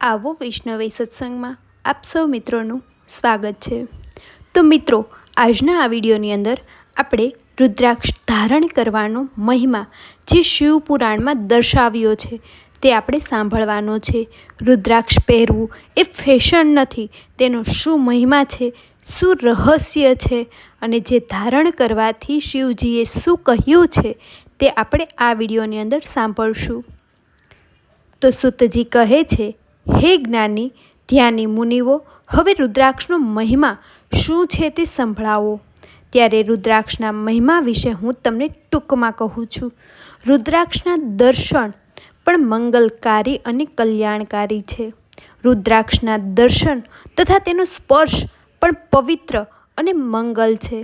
આવો વૈષ્ણવી સત્સંગમાં આપ સૌ મિત્રોનું સ્વાગત છે। તો મિત્રો, આજના આ વિડીયોની અંદર આપણે રુદ્રાક્ષ ધારણ કરવાનો મહિમા જે શિવ પુરાણમાં દર્શાવ્યો છે તે આપણે સાંભળવાનો છે। રુદ્રાક્ષ પહેરવું એ ફેશન નથી, તેનો શું મહિમા છે, શું રહસ્ય છે અને જે ધારણ કરવાથી શિવજીએ શું કહ્યું છે તે આપણે આ વિડીયોની અંદર સાંભળશું। તો સુતજી કહે છે, હે જ્ઞાની ધ્યાની મુનિઓ, હવે રુદ્રાક્ષનો મહિમા શું છે તે સંભળાવો। ત્યારે રુદ્રાક્ષના મહિમા વિશે હું તમને ટૂંકમાં કહું છું। રુદ્રાક્ષના દર્શન પણ મંગલકારી અને કલ્યાણકારી છે। રુદ્રાક્ષના દર્શન તથા તેનો સ્પર્શ પણ પવિત્ર અને મંગલ છે।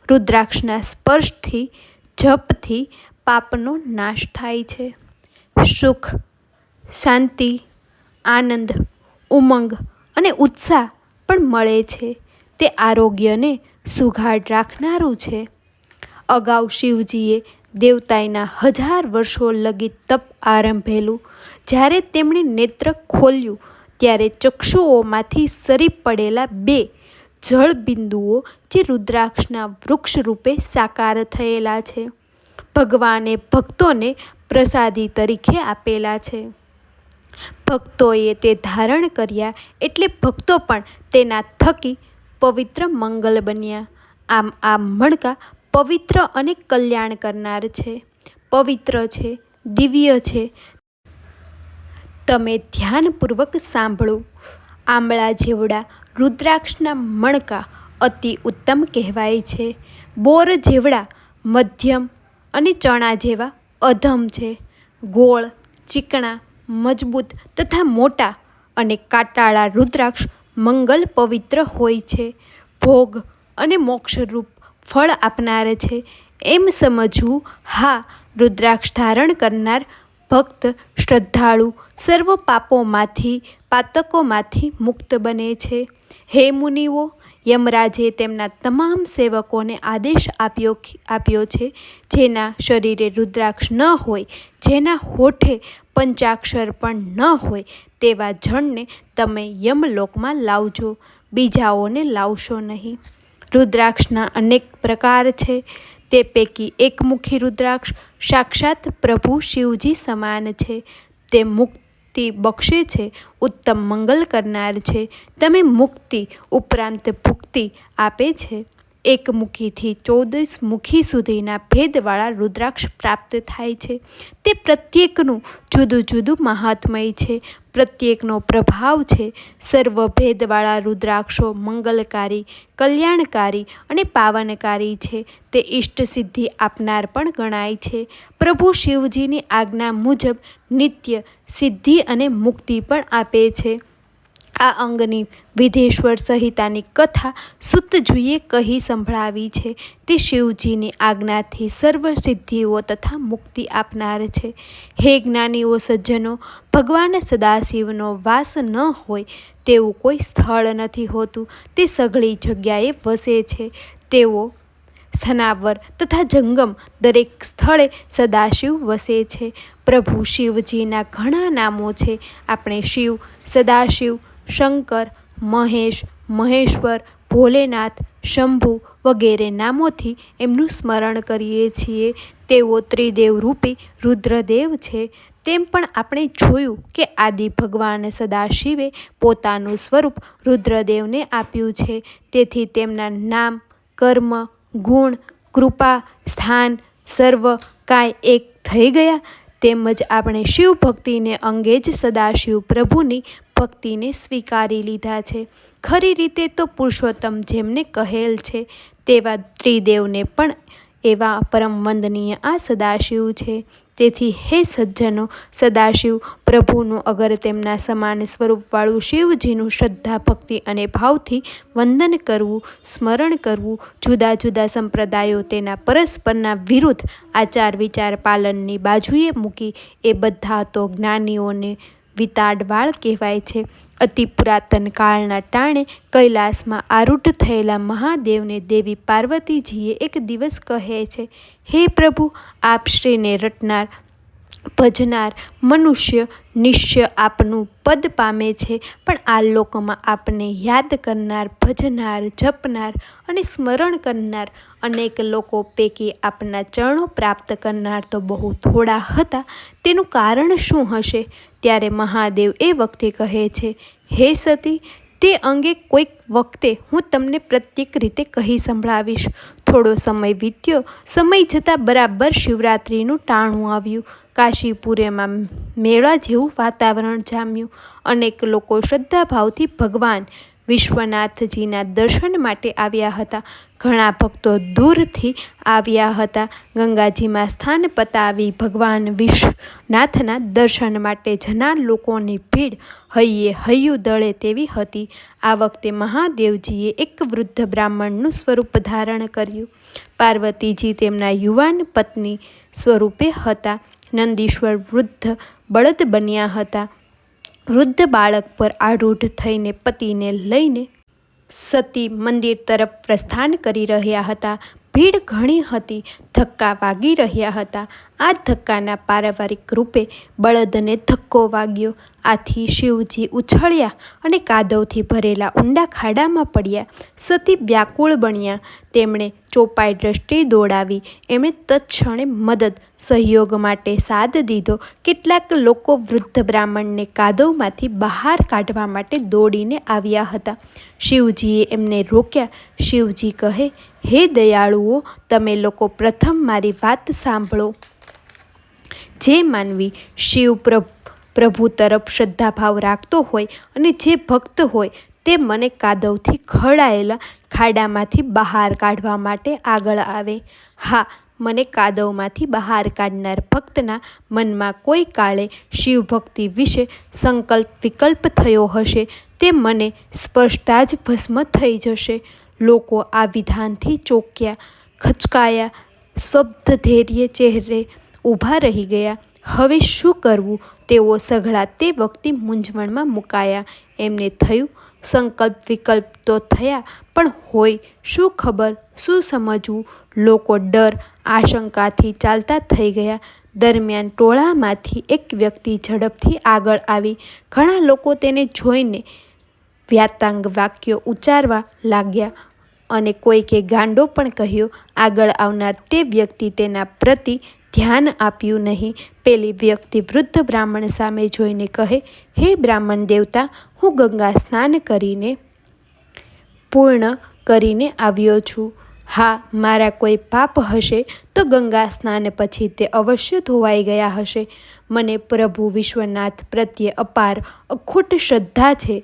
રુદ્રાક્ષના સ્પર્શથી, જપથી પાપનો નાશ થાય છે। સુખ, શાંતિ, આનંદ, ઉમંગ અને ઉત્સાહ પણ મળે છે। તે આરોગ્યને સુઘાડ રાખનારું છે। અગાઉ શિવજીએ દેવતાઈના 1000 વર્ષો લગી તપ આરંભેલું। જ્યારે તેમણે નેત્ર ખોલ્યું ત્યારે ચક્ષુઓમાંથી સરી પડેલા 2 જળબિંદુઓ જે રુદ્રાક્ષના વૃક્ષ રૂપે સાકાર થયેલા છે, ભગવાને ભક્તોને પ્રસાદી તરીકે આપેલા છે। ભક્તોએ તે ધારણ કર્યા એટલે ભક્તો પણ તેના થકી પવિત્ર મંગલ બન્યા। આમ આ મણકા પવિત્ર અને કલ્યાણ કરનાર છે, પવિત્ર છે, દિવ્ય છે। તમે ધ્યાનપૂર્વક સાંભળો। આંબળા જેવડા રુદ્રાક્ષના મણકા અતિ ઉત્તમ કહેવાય છે। બોર જેવડા મધ્યમ અને ચણા જેવા અધમ છે। ગોળ, ચીકણા, મજબૂત તથા મોટા અને કાંટાળા રુદ્રાક્ષ મંગલ પવિત્ર હોય છે, ભોગ અને મોક્ષરૂપ ફળ આપનાર છે એમ સમજવું। હા, રુદ્રાક્ષ ધારણ કરનાર ભક્ત શ્રદ્ધાળુ સર્વ પાપોમાંથી, પાતકોમાંથી મુક્ત બને છે। હે મુનિઓ, યમરાજે તેમના તમામ સેવકોને આદેશ આપ્યો છે, જેના શરીરે રુદ્રાક્ષ ન હોય, જેના હોઠે પંચાક્ષર પણ ન હોય તેવા જણને તમે યમલોકમાં લાવજો, બીજાઓને લાવશો નહીં। રુદ્રાક્ષના અનેક પ્રકાર છે, તે પૈકી એકમુખી રુદ્રાક્ષ સાક્ષાત પ્રભુ શિવજી સમાન છે। તે મુક્તિ બક્ષે છે, ઉત્તમ મંગલ કરનાર છે, તમે મુક્તિ ઉપરાંત ભુક્તિ આપે છે। એકમુખીથી 14 મુખી સુધીના ભેદવાળા રુદ્રાક્ષ પ્રાપ્ત થાય છે। તે પ્રત્યેકનું જુદું જુદું મહાત્મય છે, પ્રત્યેકનો પ્રભાવ છે। સર્વ ભેદવાળા રુદ્રાક્ષો મંગલકારી, કલ્યાણકારી અને પાવનકારી છે। તે ઇષ્ટ સિદ્ધિ આપનાર પણ ગણાય છે। પ્રભુ શિવજીની આજ્ઞા મુજબ નિત્ય સિદ્ધિ અને મુક્તિ પણ આપે છે। આ અંગની વિધેશ્વર સંહિતાની કથા સુતજીએ કહી સંભળાવી છે। તે શિવજીની આજ્ઞાથી સર્વ સિદ્ધિઓ તથા મુક્તિ આપનાર છે। હે જ્ઞાનીઓ સજ્જનો, ભગવાન સદાશિવનો વાસ ન હોય તેવું કોઈ સ્થળ નથી હોતું। તે સઘળી જગ્યાએ વસે છે। તેઓ સ્થાનાવર તથા જંગમ દરેક સ્થળે સદાશિવ વસે છે। પ્રભુ શિવજીના ઘણા નામો છે। આપણે શિવ, સદાશિવ, શંકર, મહેશ, મહેશ્વર, ભોલેનાથ, શંભુ વગેરે નામોથી એમનું સ્મરણ કરીએ છીએ। તેઓ ત્રિદેવ રૂપી રુદ્રદેવ છે। તેમ પણ આપણે જોયું કે આદિ ભગવાન સદાશિવે પોતાનું સ્વરૂપ રુદ્રદેવને આપ્યું છે। તેથી તેમના નામ, કર્મ, ગુણ, કૃપા, સ્થાન સર્વ કાંઈ એક થઈ ગયા। તેમજ આપણે શિવ ભક્તિને અંગે જ સદાશિવ પ્રભુની ભક્તિને સ્વીકારી લીધા છે। ખરી રીતે તો પુરુષોત્તમ જેમને કહેલ છે તેવા ત્રિદેવને પણ એવા પરમ વંદનીય આ સદાશિવ છે। તેથી હે સજ્જનો, સદાશિવ પ્રભુનું અગર તેમના સમાન સ્વરૂપવાળું શિવજીનું શ્રદ્ધા, ભક્તિ અને ભાવથી વંદન કરવું, સ્મરણ કરવું, જુદા જુદા સંપ્રદાયો તેના પરસ્પરના વિરુદ્ધ આચાર વિચાર પાલનની બાજુએ મૂકી એ બધા તો જ્ઞાનીઓને વિતાડવાળ કહેવાય છે। અતિ પુરાતન કાળના ટાણે કૈલાસમાં આરૂઢ થયેલા મહાદેવને દેવી પાર્વતીજીએ એક દિવસ કહે છે, હે પ્રભુ, આપ શ્રીને રટનાર, ભજનાર મનુષ્ય નિશ્ચય આપનું પદ પામે છે, પણ આ લોકમાં આપને યાદ કરનાર, ભજનાર, જપનાર અને સ્મરણ કરનાર અનેક લોકો પૈકી આપના ચરણો પ્રાપ્ત કરનાર તો બહુ થોડા હતા. તેનું કારણ શું હશે? ત્યારે મહાદેવ એ વખતે કહે છે, હે સતી, તે અંગે કોઈક વખતે હું તમને પ્રત્યેક રીતે કહી સંભળાવીશ. થોડો સમય વીત્યો. સમય જતાં બરાબર શિવરાત્રિનું ટાણું આવ્યું. કાશીપુરેમાં મેળા જેવું વાતાવરણ જામ્યું. અનેક લોકો શ્રદ્ધાભાવથી ભગવાન વિશ્વનાથજીના દર્શન માટે આવ્યા હતા. ઘણા ભક્તો દૂરથી આવ્યા હતા. ગંગાજીમાં સ્થાન પતાવી ભગવાન વિશ્વનાથના દર્શન માટે જનાર લોકોની ભીડ હૈયે હૈયું દળે તેવી હતી. આ વખતે મહાદેવજીએ એક વૃદ્ધ બ્રાહ્મણનું સ્વરૂપ ધારણ કર્યું. પાર્વતીજી તેમના યુવાન પત્ની સ્વરૂપે હતા. નંદીશ્વર વૃદ્ધ બળદ બન્યા હતા. વૃદ્ધ બાળક પર આરૂઢ થઈને પતિને લઈને સતી મંદિર તરફ પ્રસ્થાન કરી રહ્યા હતા. ભીડ ઘણી હતી. ધક્કા વાગી રહ્યા હતા. આ ધક્કાના પારિવારિક રૂપે બળદને ધક્કો વાગ્યો. આથી શિવજી ઉછળ્યા અને કાદવથી ભરેલા ઊંડા ખાડામાં પડ્યા. સતી વ્યાકુળ બન્યા. તેમણે ચોપાઈ દ્રષ્ટિ દોડાવી. એમણે તત્ક્ષણે મદદ સહયોગ માટે સાદ દીધો. કેટલાક લોકો વૃદ્ધ બ્રાહ્મણને કાદવમાંથી બહાર કાઢવા માટે દોડીને આવ્યા હતા. શિવજીએ એમને રોક્યા. શિવજી કહે, હે દયાળુઓ, તમે લોકો પ્રથમ મારી વાત સાંભળો. જે માનવી શિવ પ્રભુ તરફ શ્રદ્ધાભાવ રાખતો હોય અને જે ભક્ત હોય તે મને કાદવથી ખડાયેલા ખાડામાંથી બહાર કાઢવા માટે આગળ આવે. હા, મને કાદવમાંથી બહાર કાઢનાર ભક્તના મનમાં કોઈ કાળે શિવભક્તિ વિશે સંકલ્પ વિકલ્પ થયો હશે. તે મને સ્પર્શતા જ ભસ્મ થઈ જશે. લોકો આ વિધાનથી ચોંક્યા, ખચકાયા, સ્તબ્ધ ધૈર્ય ચહેરે ઊભા રહી ગયા. હવે શું કરવું? તેઓ સઘળા તે વખતે મૂંઝવણમાં મુકાયા. એમને થયું, સંકલ્પ વિકલ્પ તો થયા, પણ હોય શું ખબર, શું સમજવું? લોકો ડર આશંકાથી ચાલતા થઈ ગયા. દરમિયાન ટોળામાંથી એક વ્યક્તિ ઝડપથી આગળ આવી. ઘણા લોકો તેને જોઈને વ્યાતાંગ વાક્યો ઉચ્ચારવા લાગ્યા અને કોઈકે ગાંડો પણ કહ્યો. આગળ આવનાર તે વ્યક્તિ તેના પ્રતિ ધ્યાન આપ્યું નહીં. પેલી વ્યક્તિ વૃદ્ધ બ્રાહ્મણ સામે જોઈને કહે, હે બ્રાહ્મણ દેવતા, હું ગંગા સ્નાન કરીને પૂર્ણ કરીને આવ્યો છું. હા, મારા કોઈ પાપ હશે તો ગંગા સ્નાન પછી તે અવશ્ય ધોવાઈ ગયા હશે. મને પ્રભુ વિશ્વનાથ પ્રત્યે અપાર અખૂટ શ્રદ્ધા છે,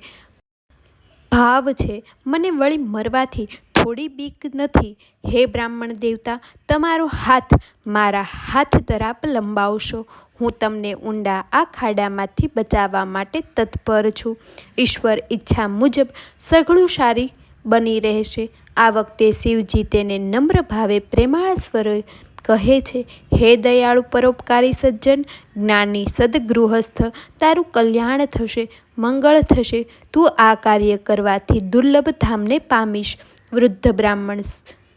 ભાવ છે. મને વળી મરવાથી થોડી બીક નથી. હે બ્રાહ્મણ દેવતા, તમારો હાથ મારા હાથ તરાપ લંબાવશો. હું તમને ઊંડા આ ખાડામાંથી બચાવવા માટે તત્પર છું. ઈશ્વર ઈચ્છા મુજબ સઘળું સારી બની રહેશે. આ વખતે શિવજી તેને નમ્ર ભાવે પ્રેમાળ સ્વરે કહે છે, હે દયાળુ પરોપકારી સજ્જન, જ્ઞાની સદગૃહસ્થ, તારું કલ્યાણ થશે, મંગળ થશે. તું આ કાર્ય કરવાથી દુર્લભ ધામને પામીશ. વૃદ્ધ બ્રાહ્મણ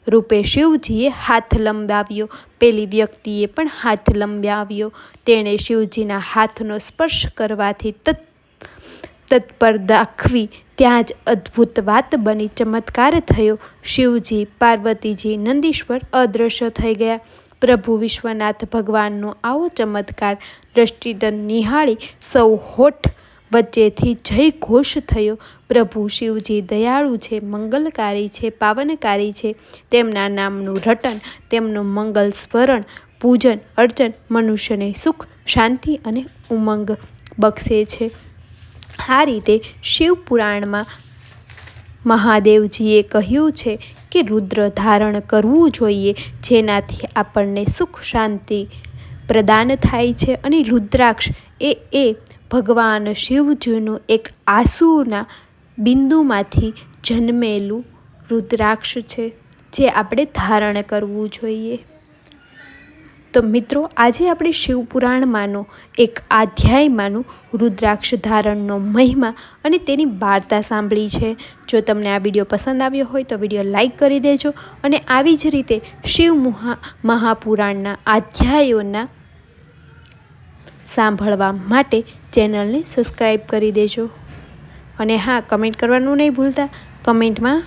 રૂપે શિવજીએ હાથ લંબાવ્યો. પેલી વ્યક્તિએ પણ હાથ લંબાવ્યો. તેણે શિવજીના હાથનો સ્પર્શ કરવાથી તત્પર દાખવી. ત્યાં જ અદ્ભુત વાત બની. ચમત્કાર થયો. શિવજી, પાર્વતીજી, નંદીશ્વર અદૃશ્ય થઈ ગયા. પ્રભુ વિશ્વનાથ ભગવાનનો આવો ચમત્કાર દ્રષ્ટિદંડ નિહાળી સૌ હોઠ વચ્ચેથી જય ઘોષ થયો. પ્રભુ શિવજી દયાળુ છે, મંગલકારી છે, પાવનકારી છે. તેમના નામનું રટન, તેમનું મંગલ સ્મરણ, પૂજન અર્ચન મનુષ્યને સુખ, શાંતિ અને ઉમંગ બક્ષે છે. આ રીતે શિવપુરાણમાં મહાદેવજીએ કહ્યું છે કે રુદ્ર ધારણ કરવું જોઈએ, જેનાથી આપણને સુખ શાંતિ પ્રદાન થાય છે. અને રુદ્રાક્ષ એ ભગવાન શિવજીનું એક આંસુના બિંદુમાંથી જન્મેલું રુદ્રાક્ષ છે, જે આપણે ધારણ કરવું જોઈએ. તો મિત્રો, આજે આપણે શિવપુરાણમાંનો એક અધ્યાયમાંનું રુદ્રાક્ષ ધારણનો મહિમા અને તેની વાર્તા સાંભળી છે. જો તમને આ વિડીયો પસંદ આવ્યો હોય તો વિડીયો લાઈક કરી દેજો અને આવી જ રીતે શિવ મહાપુરાણના અધ્યાયોના સાંભળવા માટે ચેનલને સબસ્ક્રાઈબ કરી દેજો. અને હા, કમેન્ટ કરવાનું નહીં ભૂલતા. કમેન્ટમાં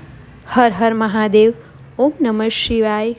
હર હર મહાદેવ, ઓમ નમઃ શિવાય.